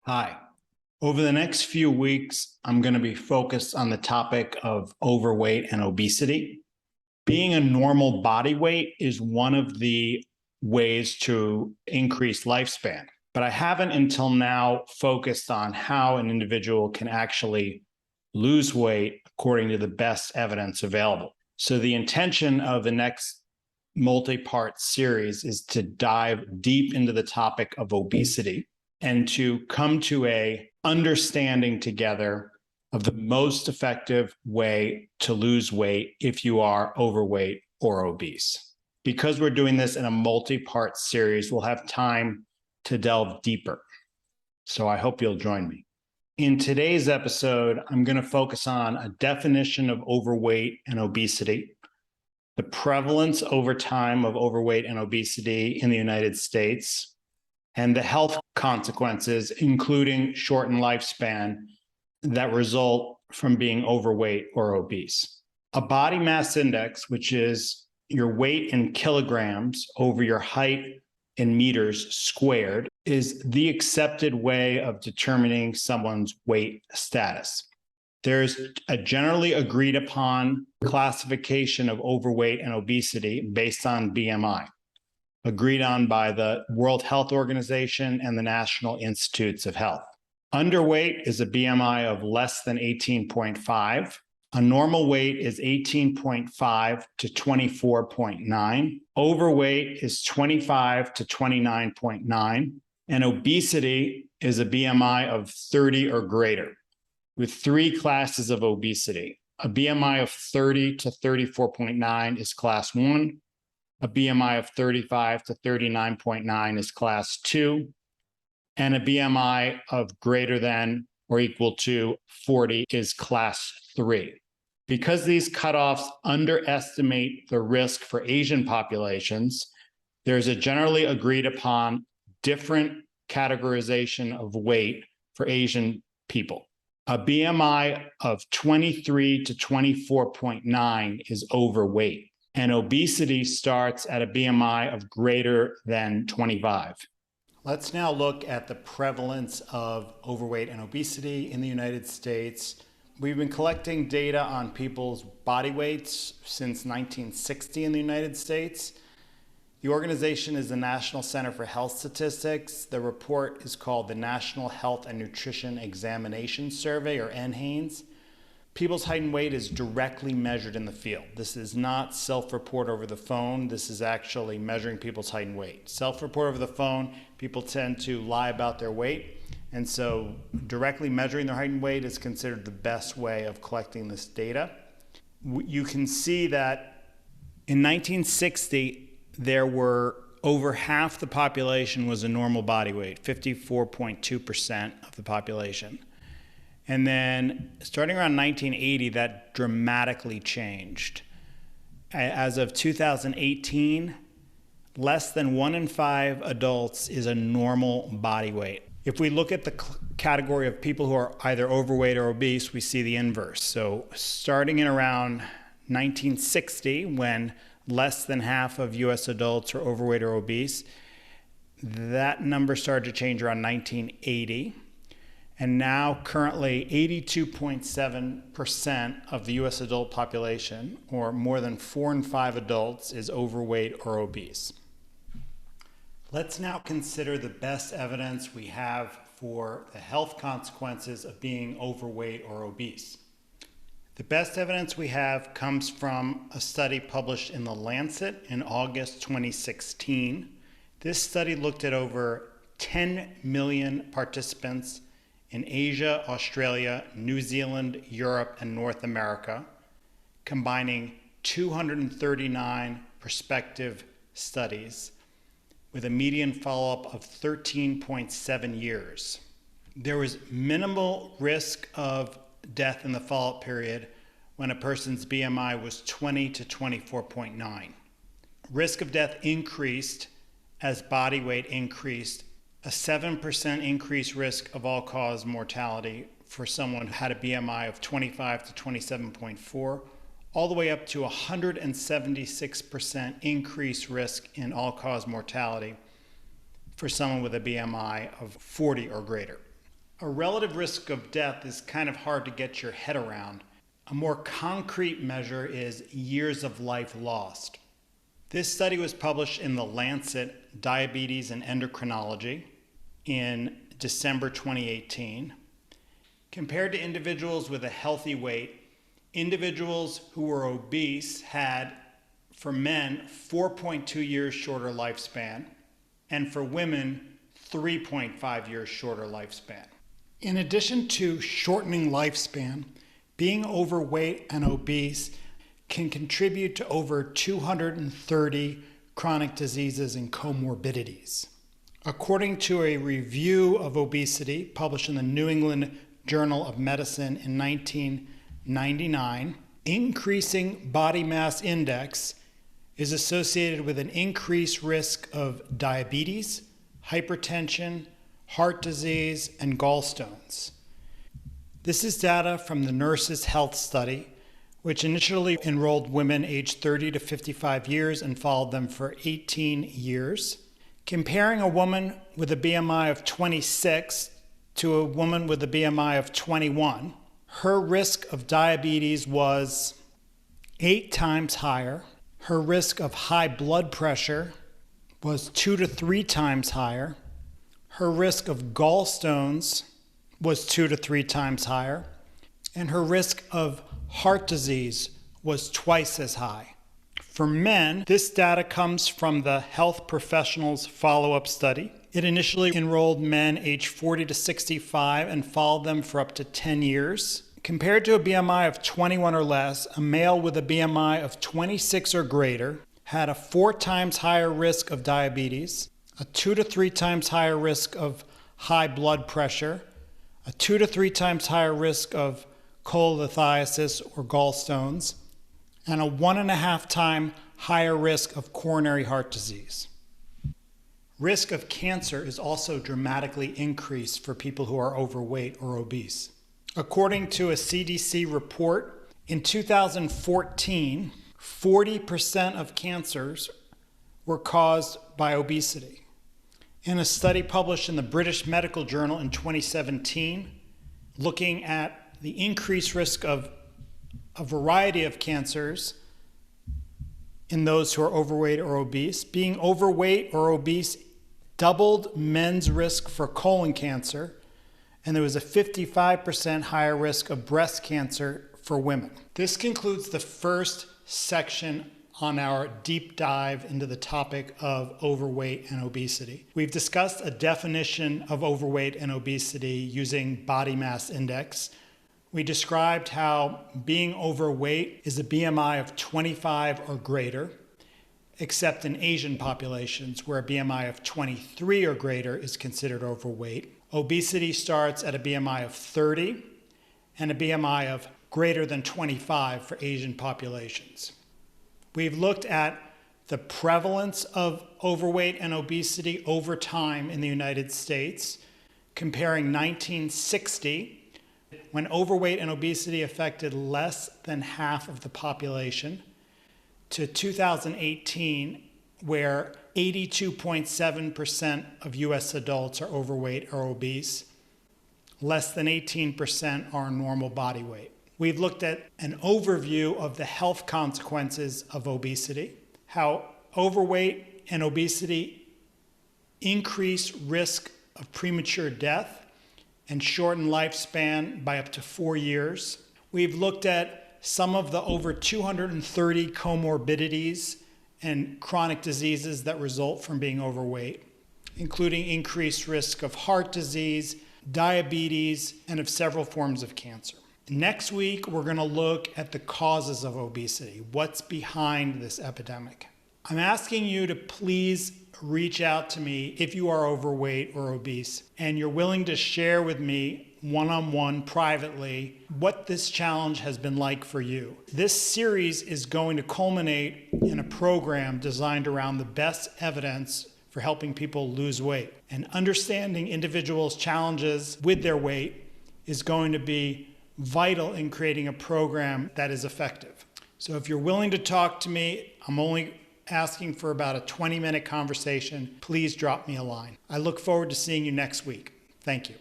Hi. Over the next few weeks, I'm going to be focused on the topic of overweight and obesity. Being a normal body weight is one of the ways to increase lifespan, but I haven't until now focused on how an individual can actually lose weight according to the best evidence available. So the intention of the next multi-part series is to dive deep into the topic of obesity and to come to a understanding together of the most effective way to lose weight if you are overweight or obese. Because we're doing this in a multi-part series, we'll have time to delve deeper. So I hope you'll join me. In today's episode, I'm going to focus on a definition of overweight and obesity, the prevalence over time of overweight and obesity in the United States, and the health consequences, including shortened lifespan, that result from being overweight or obese. A body mass index, which is your weight in kilograms over your height in meters squared, is the accepted way of determining someone's weight status. There's a generally agreed upon classification of overweight and obesity based on BMI, agreed on by the World Health Organization and the National Institutes of Health. Underweight is a BMI of less than 18.5. A normal weight is 18.5 to 24.9. Overweight is 25 to 29.9. And obesity is a BMI of 30 or greater, with three classes of obesity. A BMI of 30 to 34.9 is class 1. A BMI of 35 to 39.9 is class 2, and a BMI of greater than or equal to 40 is class 3. Because these cutoffs underestimate the risk for Asian populations, there's a generally agreed upon different categorization of weight for Asian people. A BMI of 23 to 24.9 is overweight, and obesity starts at a BMI of greater than 25. Let's now look at the prevalence of overweight and obesity in the United States. We've been collecting data on people's body weights since 1960 in the United States. The organization is the National Center for Health Statistics. The report is called the National Health and Nutrition Examination Survey, or NHANES. People's height and weight is directly measured in the field. This is not self-report over the phone. This is actually measuring people's height and weight. Self-report over the phone, people tend to lie about their weight. And so directly measuring their height and weight is considered the best way of collecting this data. You can see that in 1960, there were over half the population was a normal body weight, 54.2% of the population. And then starting around 1980, that dramatically changed. As of 2018, less than 1 in 5 adults is a normal body weight. If we look at the category of people who are either overweight or obese, we see the inverse. So starting in around 1960, when less than half of US adults are overweight or obese, that number started to change around 1980. And now currently 82.7% of the US adult population, or more than 4 in 5 adults, is overweight or obese. Let's now consider the best evidence we have for the health consequences of being overweight or obese. The best evidence we have comes from a study published in The Lancet in August 2016. This study looked at over 10 million participants in Asia, Australia, New Zealand, Europe, and North America, combining 239 prospective studies with a median follow-up of 13.7 years. There was minimal risk of death in the follow-up period when a person's BMI was 20 to 24.9. Risk of death increased as body weight increased. A 7% increased risk of all-cause mortality for someone who had a BMI of 25 to 27.4, all the way up to 176% increased risk in all-cause mortality for someone with a BMI of 40 or greater. A relative risk of death is kind of hard to get your head around. A more concrete measure is years of life lost. This study was published in the Lancet Diabetes and Endocrinology in December 2018. Compared to individuals with a healthy weight, individuals who were obese had, for men, 4.2 years shorter lifespan, and for women, 3.5 years shorter lifespan. In addition to shortening lifespan, being overweight and obese can contribute to over 230 chronic diseases and comorbidities. According to a review of obesity published in the New England Journal of Medicine in 1999, increasing body mass index is associated with an increased risk of diabetes, hypertension, heart disease, and gallstones. This is data from the Nurses' Health Study, which initially enrolled women aged 30 to 55 years and followed them for 18 years. Comparing a woman with a BMI of 26 to a woman with a BMI of 21, her risk of diabetes was 8 times higher. Her risk of high blood pressure was 2 to 3 times higher. Her risk of gallstones was 2 to 3 times higher. And her risk of heart disease was twice as high. For men, this data comes from the Health Professionals Follow-Up Study. It initially enrolled men aged 40 to 65 and followed them for up to 10 years. Compared to a BMI of 21 or less, a male with a BMI of 26 or greater had a 4 times higher risk of diabetes, a 2 to 3 times higher risk of high blood pressure, a 2 to 3 times higher risk of cholelithiasis or gallstones, and a 1.5 time higher risk of coronary heart disease. Risk of cancer is also dramatically increased for people who are overweight or obese. According to a CDC report, in 2014, 40% of cancers were caused by obesity. In a study published in the British Medical Journal in 2017, looking at the increased risk of a variety of cancers in those who are overweight or obese, being overweight or obese doubled men's risk for colon cancer, and there was a 55% higher risk of breast cancer for women. This concludes the first section on our deep dive into the topic of overweight and obesity. We've discussed a definition of overweight and obesity using body mass index. We described how being overweight is a BMI of 25 or greater, except in Asian populations where a BMI of 23 or greater is considered overweight. Obesity starts at a BMI of 30 and a BMI of greater than 25 for Asian populations. We've looked at the prevalence of overweight and obesity over time in the United States, comparing 1960, when overweight and obesity affected less than half of the population, to 2018, where 82.7% of US adults are overweight or obese. Less than 18% are normal body weight. We've looked at an overview of the health consequences of obesity, how overweight and obesity increase risk of premature death and shorten lifespan by up to 4 years. We've looked at some of the over 230 comorbidities and chronic diseases that result from being overweight, including increased risk of heart disease, diabetes, and of several forms of cancer. Next week, we're going to look at the causes of obesity. What's behind this epidemic? I'm asking you to please reach out to me if you are overweight or obese and you're willing to share with me one-on-one privately what this challenge has been like for you. This series is going to culminate in a program designed around the best evidence for helping people lose weight. And understanding individuals' challenges with their weight is going to be vital in creating a program that is effective. So if you're willing to talk to me, I'm only asking for about a 20-minute conversation. Please drop me a line. I look forward to seeing you next week. Thank you.